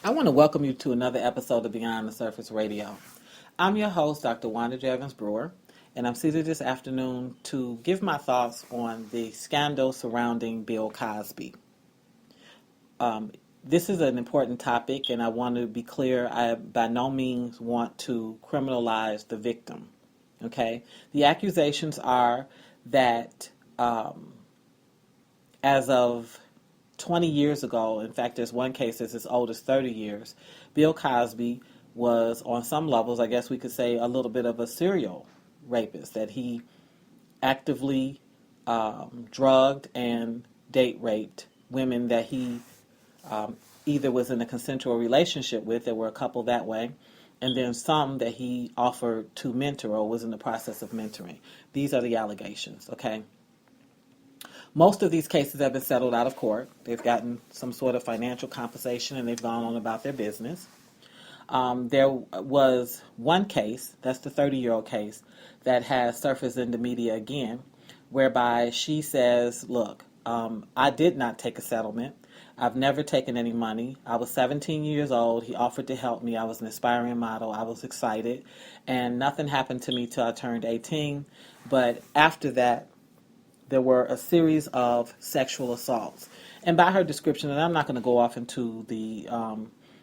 I want to welcome you to another episode of Beyond the Surface Radio. I'm your host, Dr. Wanda Evans-Brewer, and I'm seated this afternoon to give my thoughts on the scandal surrounding Bill Cosby. This is an important topic, and I want to be clear, I by no means want to criminalize the victim. Okay? The accusations are that as of 20 years ago, in fact, there's one case that's as old as 30 years, Bill Cosby was, on some levels, I guess we could say, a little bit of a serial rapist, that he actively drugged and date raped women that he either was in a consensual relationship with, there were a couple that way, and then some that he offered to mentor or was in the process of mentoring. These are the allegations, okay? Most of these cases have been settled out of court. They've gotten some sort of financial compensation and they've gone on about their business. There was one case, that's the 30-year-old case, that has surfaced in the media again, whereby she says, look, I did not take a settlement. I've never taken any money. I was 17 years old. He offered to help me. I was an aspiring model. I was excited. And nothing happened to me till I turned 18. But after that, there were a series of sexual assaults. And by her description, and I'm not going to go off into the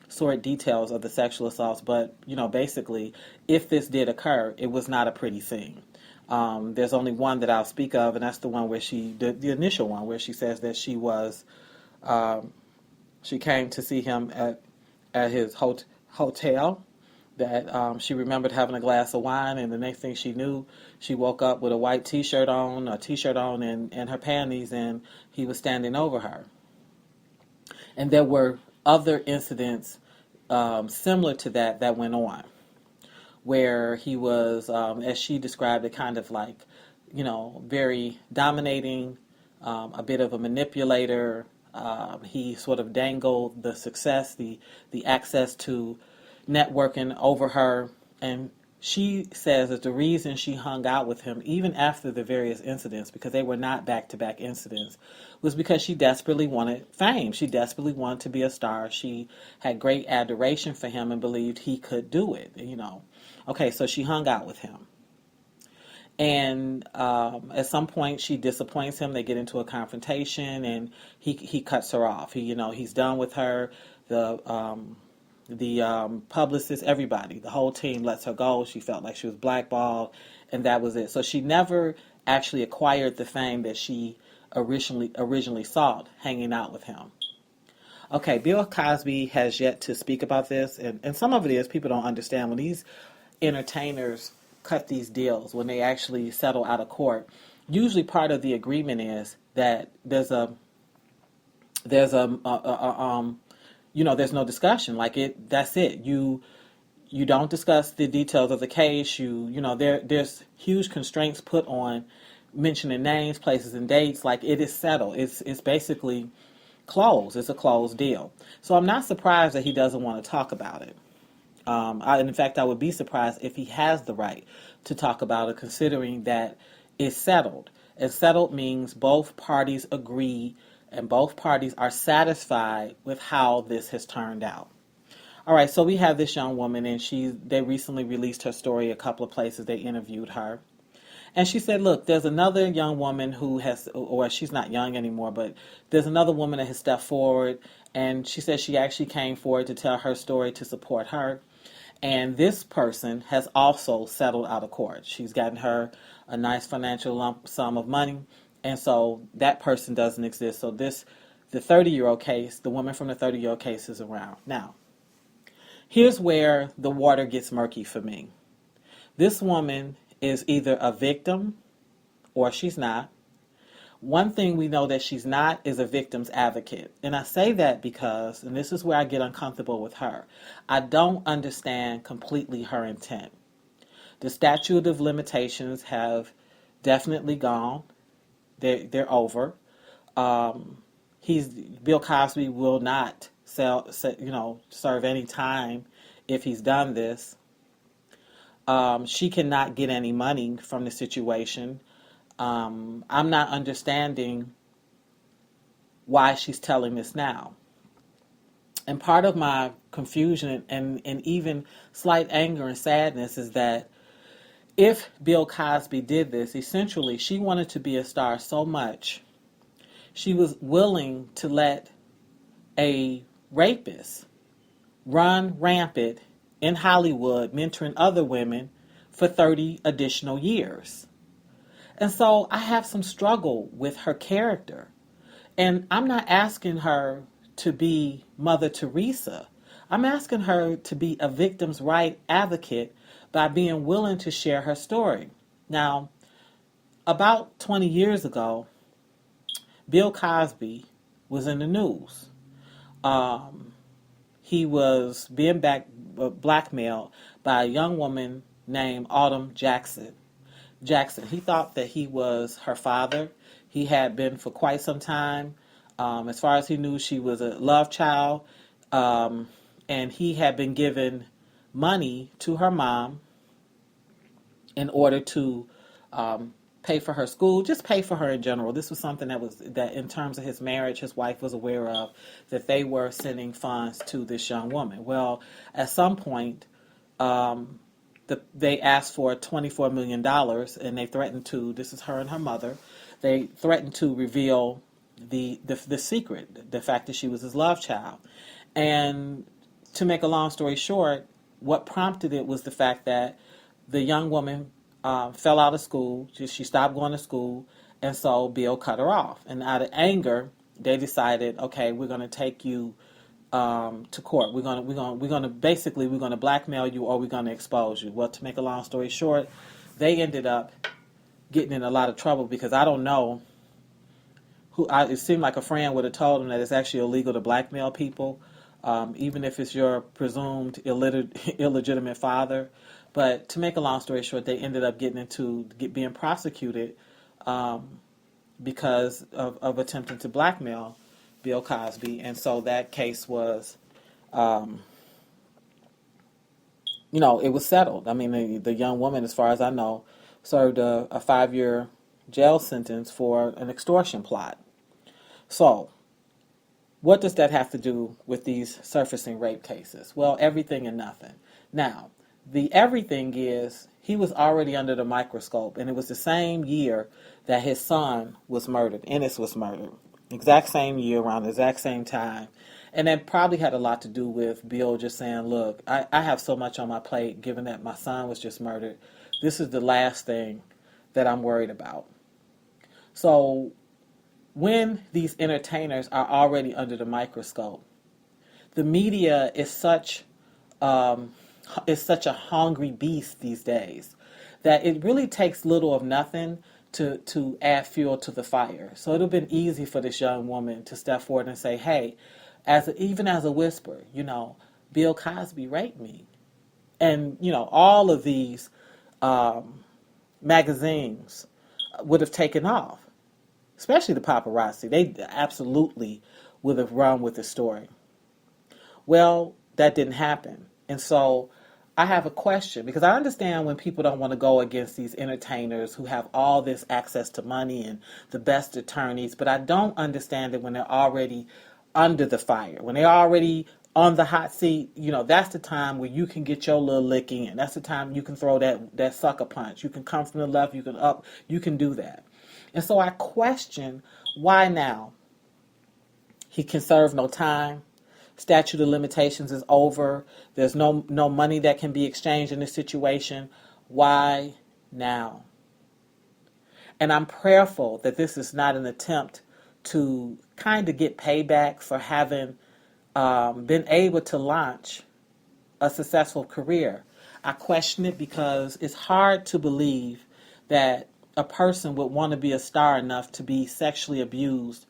sordid details of the sexual assaults, but, basically, if this did occur, it was not a pretty scene. There's only one that I'll speak of, and that's the one where the initial one, where she says that she came to see him at his hotel, that she remembered having a glass of wine, and the next thing she knew, she woke up with a white t-shirt on, and her panties, and he was standing over her. And there were other incidents similar to that went on, where he was, as she described it, kind of like, very dominating, a bit of a manipulator. He sort of dangled the success, the access to networking over her, and she says that the reason she hung out with him, even after the various incidents, because they were not back-to-back incidents, was because she desperately wanted fame. She desperately wanted to be a star. She had great adoration for him and believed he could do it, Okay, so she hung out with him. And at some point, she disappoints him. They get into a confrontation, and he cuts her off. He's done with her. The publicist, everybody, the whole team lets her go. She felt like she was blackballed, and that was it. So she never actually acquired the fame that she originally sought hanging out with him. Okay, Bill Cosby has yet to speak about this, and some of it is people don't understand when these entertainers cut these deals, when they actually settle out of court. Usually part of the agreement is that there's there's no discussion. That's it. You don't discuss the details of the case. There's huge constraints put on mentioning names, places, and dates. Like, it is settled. It's basically closed. It's a closed deal. So I'm not surprised that he doesn't want to talk about it. In fact, I would be surprised if he has the right to talk about it, considering that it's settled. And settled means both parties agree and both parties are satisfied with how this has turned out. All right, so we have this young woman, and they recently released her story a couple of places. They interviewed her. And she said, look, there's another young woman who she's not young anymore, but there's another woman that has stepped forward, and she said she actually came forward to tell her story to support her. And this person has also settled out of court. She's gotten her a nice financial lump sum of money, and so that person doesn't exist. So the 30-year-old case, the woman from the 30-year-old case is around. Now, here's where the water gets murky for me. This woman is either a victim or she's not. One thing we know that she's not is a victim's advocate. And I say that because, and this is where I get uncomfortable with her, I don't understand completely her intent. The statute of limitations have definitely gone. They're over. Bill Cosby will not serve any time if he's done this. She cannot get any money from the situation. I'm not understanding why she's telling this now. And part of my confusion and even slight anger and sadness is that if Bill Cosby did this, essentially she wanted to be a star so much, she was willing to let a rapist run rampant in Hollywood, mentoring other women for 30 additional years. And so I have some struggle with her character. And I'm not asking her to be Mother Teresa. I'm asking her to be a victim's right advocate by being willing to share her story. Now, about 20 years ago, Bill Cosby was in the news. He was being blackmailed by a young woman named Autumn Jackson. He thought that he was her father. He had been for quite some time. As far as he knew, she was a love child. And he had been given money to her mom in order to pay for her school, just pay for her in general. This was something that in terms of his marriage, his wife was aware of, that they were sending funds to this young woman. Well, at some point, they asked for $24 million, and they threatened to, this is her and her mother, they threatened to reveal the secret, the fact that she was his love child. And to make a long story short, what prompted it was the fact that the young woman fell out of school. She stopped going to school, and so Bill cut her off. And out of anger, they decided, okay, we're going to take you to court. We're going to blackmail you, or we're going to expose you. Well, to make a long story short, they ended up getting in a lot of trouble because I don't know it seemed like a friend would have told them that it's actually illegal to blackmail people, even if it's your presumed illegitimate father. But to make a long story short, they ended up being prosecuted because of attempting to blackmail Bill Cosby. And so that case was, it was settled. I mean, the young woman, as far as I know, served a 5-year jail sentence for an extortion plot. So, what does that have to do with these surfacing rape cases? Well, everything and nothing. Now, the everything is he was already under the microscope, and it was the same year that his son was murdered. Ennis was murdered. Exact same year, around the exact same time. And that probably had a lot to do with Bill just saying, look, I have so much on my plate, given that my son was just murdered. This is the last thing that I'm worried about. So when these entertainers are already under the microscope, the media is such a hungry beast these days that it really takes little of nothing to add fuel to the fire. So it would have been easy for this young woman to step forward and say, hey, even as a whisper, Bill Cosby raped me. And, all of these magazines would have taken off, especially the paparazzi. They absolutely would have run with the story. Well, that didn't happen. And so I have a question, because I understand when people don't want to go against these entertainers who have all this access to money and the best attorneys, but I don't understand it when they're already under the fire, when they're already on the hot seat. That's the time where you can get your little licking, and that's the time you can throw that sucker punch. You can come from the left, you can up, you can do that. And so I question, why now? He can serve no time. Statute of limitations is over. There's no money that can be exchanged in this situation. Why now? And I'm prayerful that this is not an attempt to kind of get payback for having been able to launch a successful career. I question it because it's hard to believe that a person would want to be a star enough to be sexually abused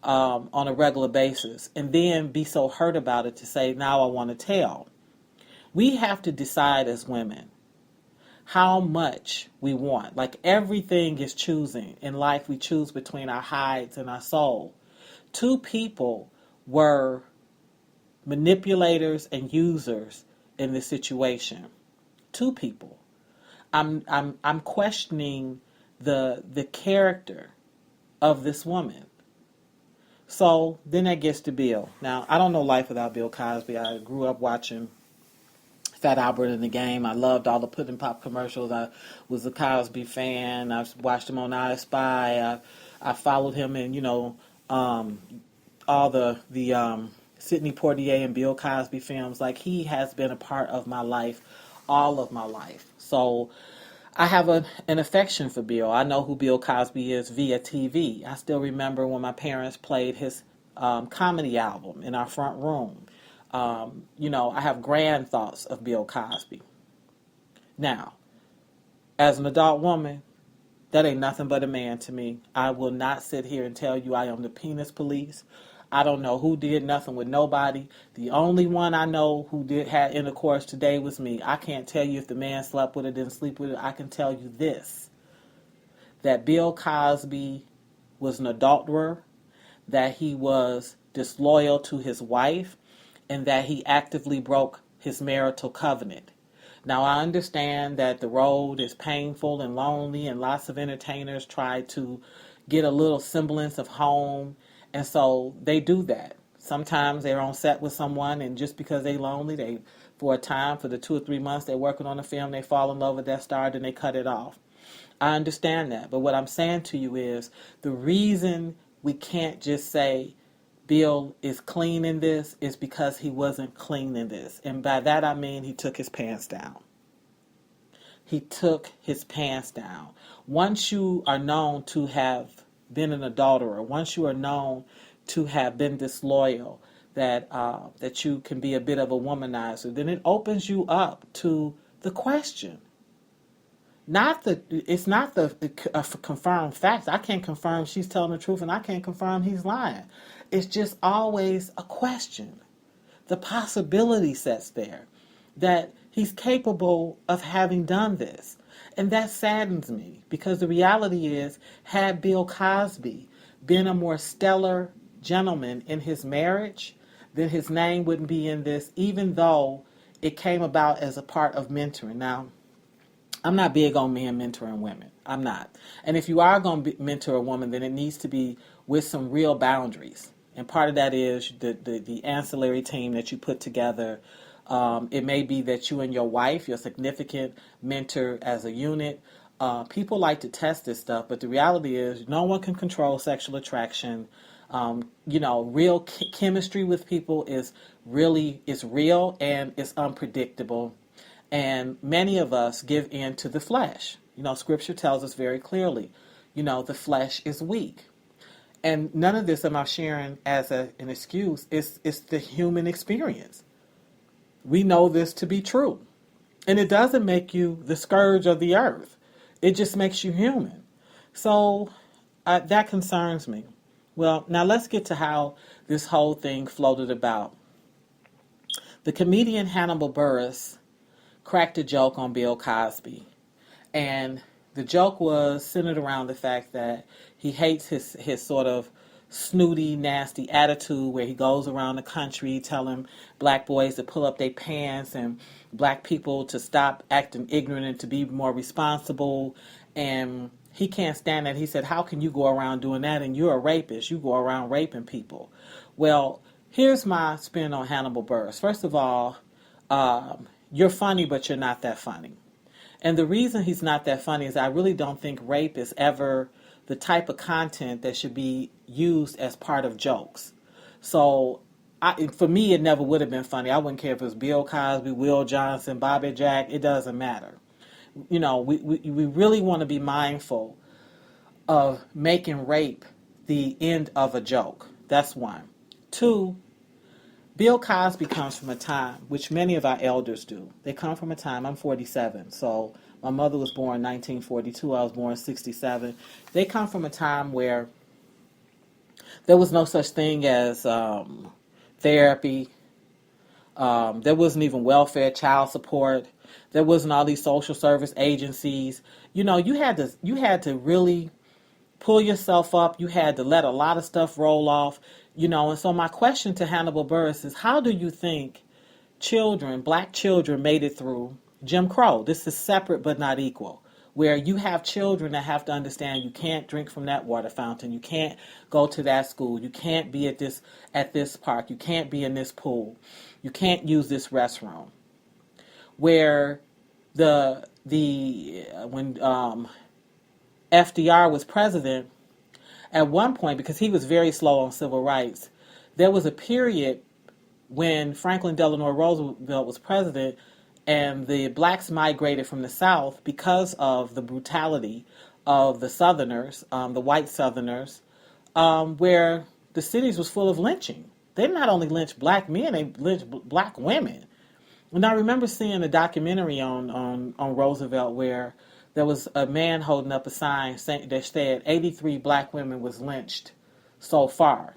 on a regular basis and then be so hurt about it to say, now I want to tell. We have to decide as women how much we want. Like everything is choosing. In life, we choose between our hides and our soul. 2 people were manipulators and users in this situation. 2 people. I'm questioning the character of this woman. So then that gets to Bill. Now, I don't know life without Bill Cosby. I grew up watching Fat Albert in the Game. I loved all the Pudding Pop commercials. I was a Cosby fan. I watched him on I Spy. I followed him in, all the Sidney Poitier and Bill Cosby films. Like, he has been a part of my life, all of my life. So I have an affection for Bill. I know who Bill Cosby is via TV. I still remember when my parents played his comedy album in our front room. I have grand thoughts of Bill Cosby. Now, as an adult woman, that ain't nothing but a man to me. I will not sit here and tell you I am the penis police. I don't know who did nothing with nobody. The only one I know who had intercourse today was me. I can't tell you if the man slept with her, didn't sleep with her. I can tell you this, that Bill Cosby was an adulterer, that he was disloyal to his wife, and that he actively broke his marital covenant. Now, I understand that the road is painful and lonely, and lots of entertainers try to get a little semblance of home, and so they do that. Sometimes they're on set with someone, and just because they're lonely, for a time, for the 2 or 3 months they're working on a film, they fall in love with that star, and they cut it off. I understand that, but what I'm saying to you is the reason we can't just say Bill is clean in this is because he wasn't clean in this. And by that I mean he took his pants down. He took his pants down. Once you are known to have been an adulterer, once you are known to have been disloyal, that you can be a bit of a womanizer, then it opens you up to the question. It's not the confirmed facts. I can't confirm she's telling the truth, and I can't confirm he's lying. It's just always a question. The possibility sets there that he's capable of having done this. And that saddens me, because the reality is, had Bill Cosby been a more stellar gentleman in his marriage, then his name wouldn't be in this, even though it came about as a part of mentoring. Now, I'm not big on men mentoring women. I'm not. And if you are going to mentor a woman, then it needs to be with some real boundaries. And part of that is the ancillary team that you put together. It may be that you and your wife, your significant, mentor as a unit. People like to test this stuff, but the reality is no one can control sexual attraction. Real chemistry with people is real and it's unpredictable. And many of us give in to the flesh. Scripture tells us very clearly, the flesh is weak. And none of this am I sharing as an excuse. It's the human experience. We know this to be true. And it doesn't make you the scourge of the earth. It just makes you human. So that concerns me. Well, now let's get to how this whole thing floated about. The comedian Hannibal Burris cracked a joke on Bill Cosby. And the joke was centered around the fact that he hates his sort of snooty, nasty attitude where he goes around the country telling black boys to pull up their pants and black people to stop acting ignorant and to be more responsible. And he can't stand that. He said, how can you go around doing that? And you're a rapist. You go around raping people. Well, here's my spin on Hannibal Burris. First of all, you're funny, but you're not that funny. And the reason he's not that funny is I really don't think rape is ever the type of content that should be used as part of jokes. So for me, it never would have been funny. I wouldn't care if it was Bill Cosby, Will Johnson, Bobby Jack. It doesn't matter. We really want to be mindful of making rape the end of a joke. That's one. Two, Bill Cosby comes from a time, which many of our elders do. They come from a time, I'm 47, so my mother was born in 1942, I was born in 67. They come from a time where there was no such thing as therapy. There wasn't even welfare, child support. There wasn't all these social service agencies. You had to really pull yourself up. You had to let a lot of stuff roll off. And so my question to Hannibal Burris is, how do you think black children made it through Jim Crow? This is separate but not equal. where you have children that have to understand you can't drink from that water fountain, you can't go to that school, you can't be at this park, you can't be in this pool, you can't use this restroom. Where when FDR was president, at one point, because he was very slow on civil rights, there was a period when Franklin Delano Roosevelt was president, and the blacks migrated from the South because of the brutality of the Southerners, the white Southerners, where the cities was full of lynching. They not only lynched black men, they lynched black women. And I remember seeing a documentary on Roosevelt where there was a man holding up a sign that said 83 black women was lynched so far.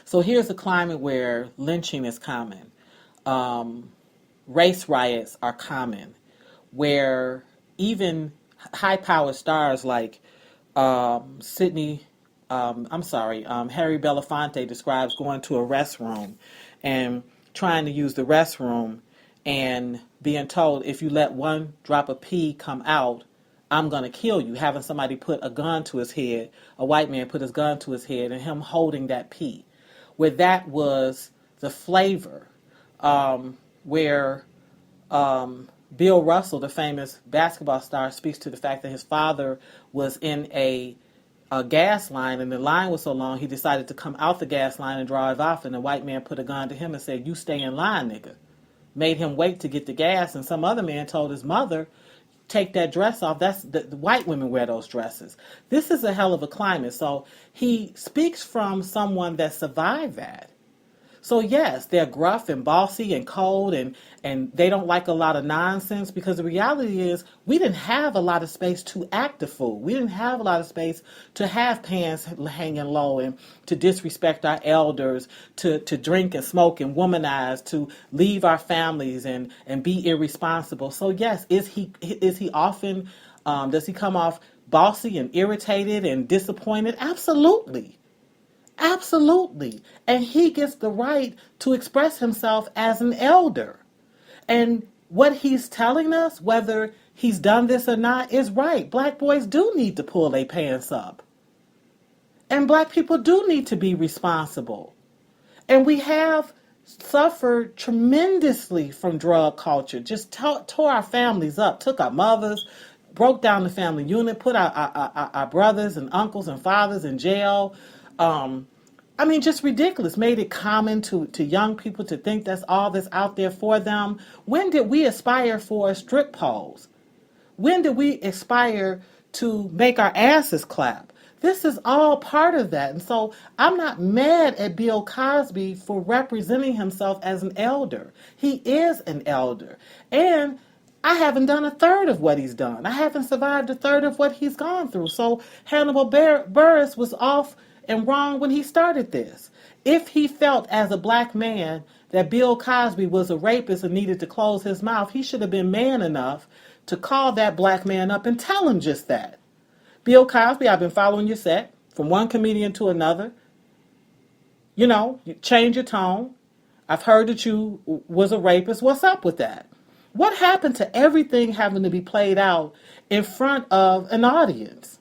So here's a climate where lynching is common. Race riots are common, where even high-powered stars like Harry Belafonte describes going to a restroom and trying to use the restroom and being told, if you let one drop of pee come out, I'm going to kill you. Having somebody put a gun to his head, a white man put his gun to his head, and him holding that pee. Where that was the flavor. Where Bill Russell, the famous basketball star, speaks to the fact that his father was in a gas line, and the line was so long he decided to come out the gas line and drive off, and the white man put a gun to him and said, you stay in line, nigga. Made him wait to get the gas, and some other man told his mother, take that dress off. That's the white women wear those dresses. This is a hell of a climate. So he speaks from someone that survived that. So yes, they're gruff and bossy and cold, and they don't like a lot of nonsense, because the reality is we didn't have a lot of space to act a fool. We didn't have a lot of space to have pants hanging low and to disrespect our elders, to drink and smoke and womanize, to leave our families and be irresponsible. So yes, is he often, does he come off bossy and irritated and disappointed? Absolutely. Absolutely. And he gets the right to express himself as an elder. And what he's telling us, whether he's done this or not, is right. Black boys do need to pull their pants up. And black people do need to be responsible. And we have suffered tremendously from drug culture. Just tore our families up, took our mothers, broke down the family unit, put our brothers and uncles and fathers in jail. Just ridiculous. Made it common to young people to think that's all that's out there for them. When did we aspire for strip poles? When did we aspire to make our asses clap? This is all part of that. And so I'm not mad at Bill Cosby for representing himself as an elder. He is an elder. And I haven't done a third of what he's done. I haven't survived a third of what he's gone through. So Hannibal Burris was off and wrong when he started this. If he felt as a black man that Bill Cosby was a rapist and needed to close his mouth, he should have been man enough to call that black man up and tell him just that. Bill Cosby, I've been following your set from one comedian to another. You change your tone. I've heard that you was a rapist. What's up with that? What happened to everything having to be played out in front of an audience?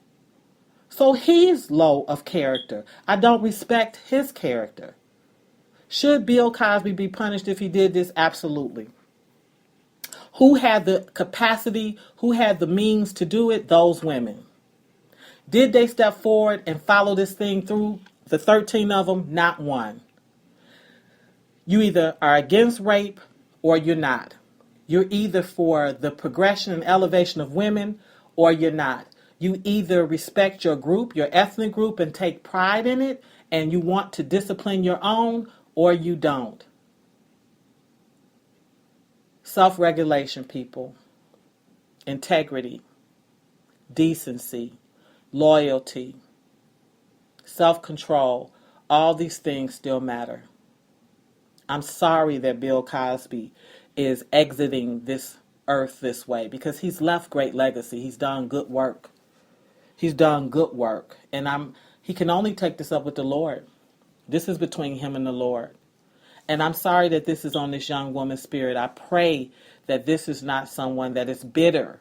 So he's low of character. I don't respect his character. Should Bill Cosby be punished if he did this? Absolutely. Who had the capacity, who had the means to do it? Those women. Did they step forward and follow this thing through? The 13 of them, not one. You either are against rape or you're not. You're either for the progression and elevation of women or you're not. You either respect your group, your ethnic group, and take pride in it, and you want to discipline your own, or you don't. Self-regulation, people. Integrity. Decency. Loyalty. Self-control. All these things still matter. I'm sorry that Bill Cosby is exiting this earth this way, because he's left great legacy. He's done good work. He's done good work. And he can only take this up with the Lord. This is between him and the Lord. And I'm sorry that this is on this young woman's spirit. I pray that this is not someone that is bitter,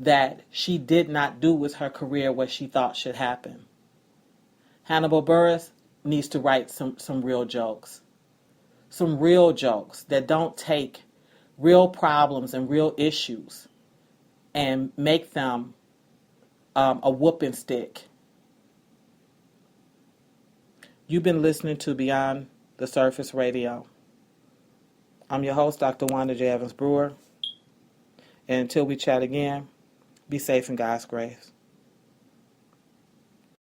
that she did not do with her career what she thought should happen. Hannibal Burris needs to write some real jokes. Some real jokes that don't take real problems and real issues and make them a whooping stick. You've been listening to Beyond the Surface Radio. I'm your host, Dr. Wanda J. Evans-Brewer. And until we chat again, be safe in God's grace.